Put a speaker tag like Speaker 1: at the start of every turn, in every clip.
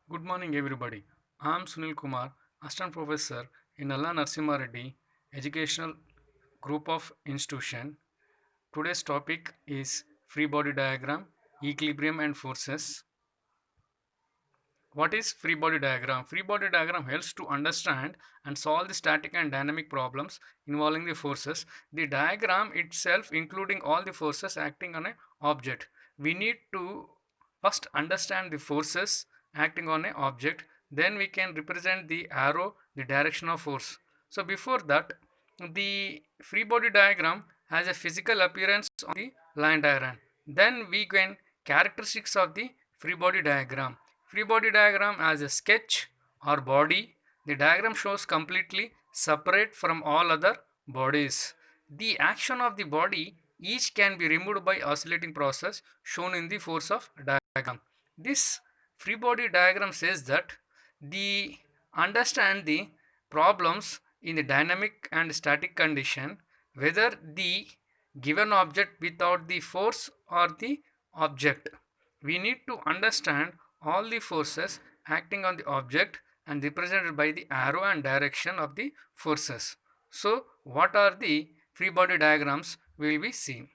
Speaker 1: Good morning, everybody. I am Sunil Kumar, Assistant Professor in Alla Narasimha Reddy Educational Group of Institution. Today's topic is free body diagram, equilibrium and forces. What is free body diagram? Free body diagram helps to understand and solve the static and dynamic problems involving the forces. The diagram itself including all the forces acting on an object. We need to first understand the forces acting on an object, then we can represent the arrow, the direction of force. So before that, the free body diagram has a physical appearance on the line diagram. Then we can characteristics of the free body diagram. Free body diagram as a sketch or body. The diagram shows completely separate from all other bodies. The action of the body each can be removed by oscillating process shown in the force of diagram. This free body diagram says that the understand the problems in the dynamic and static condition, whether the given object without the force or the object. We need to understand all the forces acting on the object and represented by the arrow and direction of the forces. So what are the free body diagrams we will be seeing.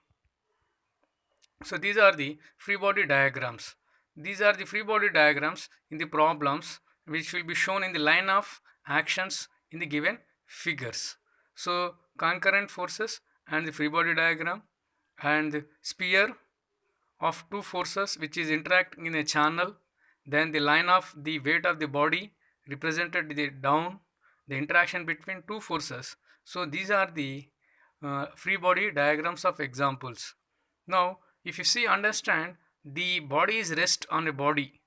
Speaker 1: So these are the free body diagrams. These are the free body diagrams in the problems which will be shown in the line of actions in the given figures. So concurrent forces and the free body diagram and the sphere of two forces which is interacting in a channel, then the line of the weight of the body represented the down, the interaction between two forces. So these are the free body diagrams of examples. Now if you see understand, the body is rest on a body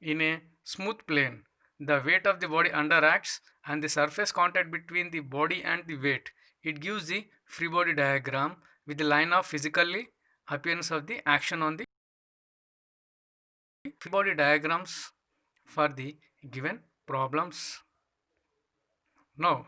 Speaker 1: in a smooth plane. The weight of the body underacts and the surface contact between the body and the weight. It gives the free body diagram with the line of physically appearance of the action on the free body diagrams for the given problems. Now,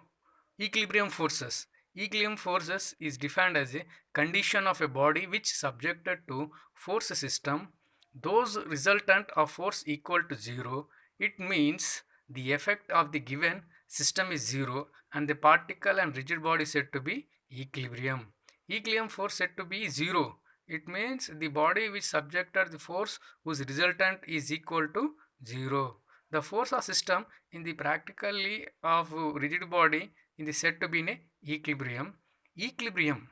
Speaker 1: equilibrium forces. Equilibrium forces is defined as a condition of a body which subjected to force system, those resultant of force equal to zero. It means the effect of the given system is zero and the particle and rigid body said to be equilibrium. Equilibrium force said to be zero. It means the body which subjected the force whose resultant is equal to zero. The force of system in the practically of rigid body in the said to be in a equilibrium. Equilibrium,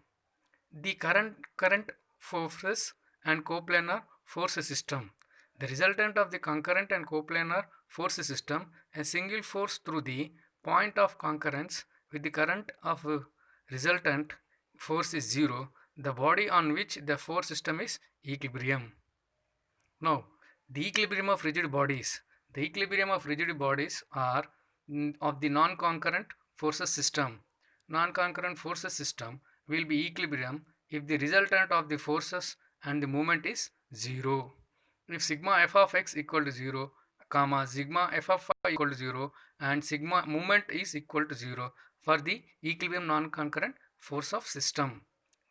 Speaker 1: the current forces and coplanar force system. The resultant of the concurrent and coplanar force system, a single force through the point of concurrence with the current of resultant force is zero. The body on which the force system is equilibrium. Now, the equilibrium of rigid bodies. The equilibrium of rigid bodies are of the non-concurrent forces system. Non-concurrent forces system will be equilibrium if the resultant of the forces and the moment is 0. If sigma f of x equal to 0, comma sigma f of y equal to 0 and sigma moment is equal to 0 for the equilibrium non-concurrent force of system.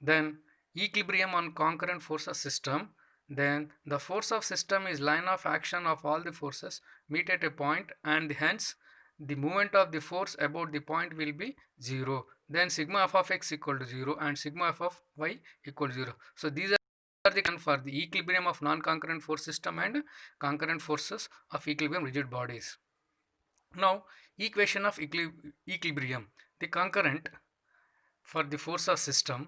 Speaker 1: Then equilibrium on concurrent forces system, then the force of system is line of action of all the forces meet at a point and hence the moment of the force about the point will be 0. Then sigma f of x equal to 0 and sigma f of y equal to 0. So these are the for the equilibrium of non-concurrent force system and concurrent forces of equilibrium rigid bodies. Now equation of equilibrium. The concurrent for the force of system,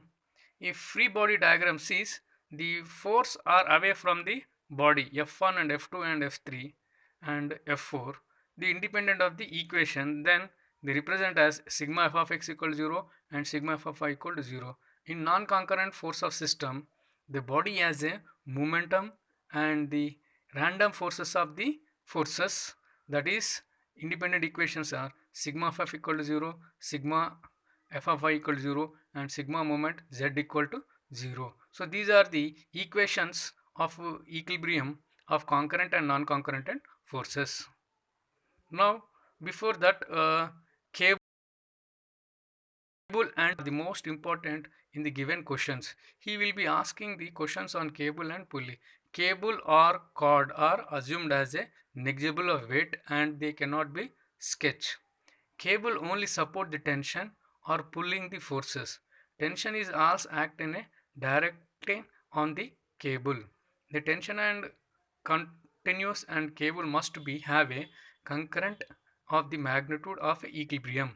Speaker 1: if free body diagram sees the force are away from the body F1 and F2 and F3 and F4, the independent of the equation, then they represent as sigma f of x equal to 0 and sigma f of y equal to 0. In non-concurrent force of system, the body has a momentum and the random forces of the forces, that is independent equations are sigma f equal to 0, sigma f of y equal to 0 and sigma moment z equal to 0. So these are the equations of equilibrium of concurrent and non-concurrent forces. Now before that, cable and the most important in the given questions. He will be asking the questions on cable and pulley. cable or cord are assumed as a negligible of weight and they cannot be sketched. Cable only support the tension or pulling the forces. Tension is also act in a directly on the cable. The tension and continuous and cable must be have a concurrent of the magnitude of equilibrium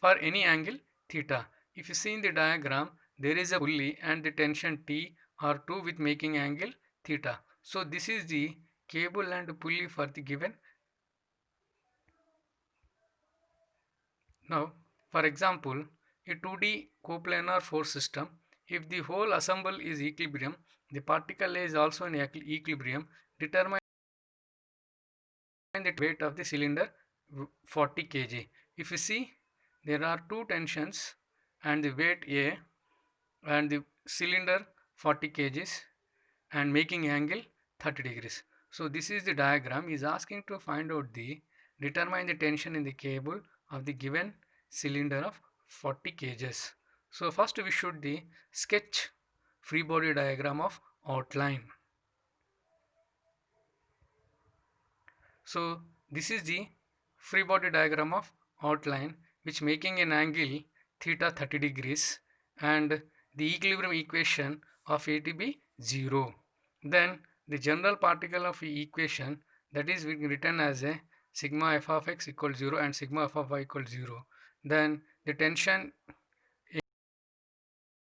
Speaker 1: for any angle theta. If you see in the diagram, there is a pulley and the tension T are 2 with making angle theta. So this is the cable and pulley for the given. Now, for example, a 2D coplanar force system, if the whole ensemble is equilibrium, the particle is also in equilibrium, determine the weight of the cylinder 40 kg. If you see, there are two tensions and the weight A and the cylinder 40 kgs and making angle 30 degrees. So this is the diagram. Is asking to find out the determine the tension in the cable of the given cylinder of 40 kgs. So first we should the sketch free body diagram of outline. So this is the free body diagram of outline which making an angle theta 30 degrees and the equilibrium equation of A to be 0. Then the general particle of equation that is written as a sigma f of x equals 0 and sigma f of y equals 0. Then the tension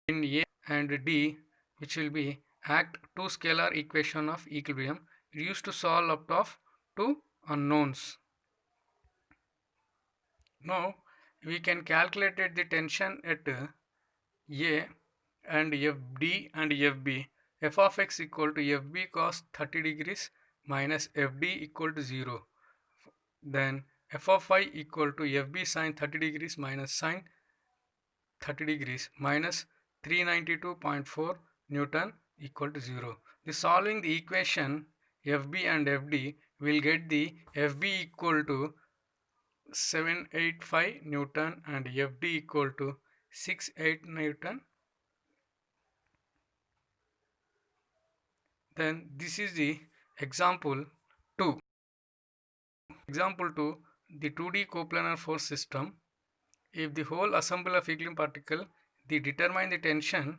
Speaker 1: in A and D which will be act two scalar equation of equilibrium used to solve out of two unknowns. Now we can calculate the tension at A and FD and FB. F of x equal to FB cos 30 degrees minus FD equal to 0. Then F of y equal to FB sin 30 degrees minus sin 30 degrees minus 392.4 Newton equal to 0. The solving the equation FB and FD will get the FB equal to 785 Newton and FD equal to 68 Newton. Then this is the example 2. Example 2, the 2D coplanar force system. If the whole assemble of equilibrium particle, they determine the tension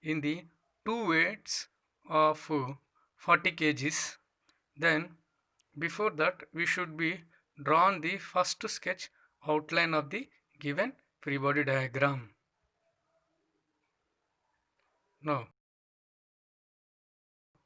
Speaker 1: in the two weights of 40 kgs. Then before that we should be drawn the first sketch outline of the given free body diagram. Now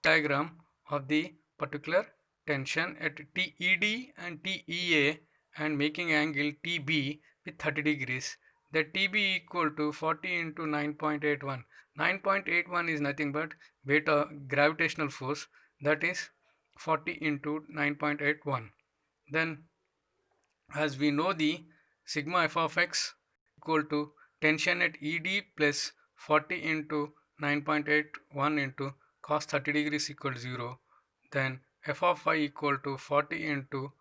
Speaker 1: diagram of the particular tension at TED and TEA and making angle TB with 30 degrees. The TB equal to 40 into 9.81. 9.81 is nothing but beta gravitational force, that is 40 into 9.81. Then as we know the sigma f of x equal to tension at ED plus 40 into 9.81 into cos 30 degrees equal to 0. Then f of y equal to 40 into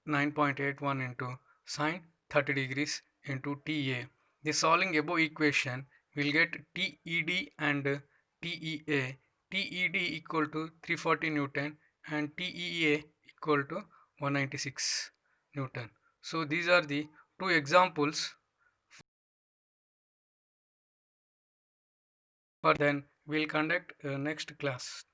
Speaker 1: 9.81 into sine 30 degrees into TA. The solving above equation will get TED and TEA. TED equal to 340 Newton and TEA equal to 196 Newton. So these are the two examples. For then we'll conduct next class.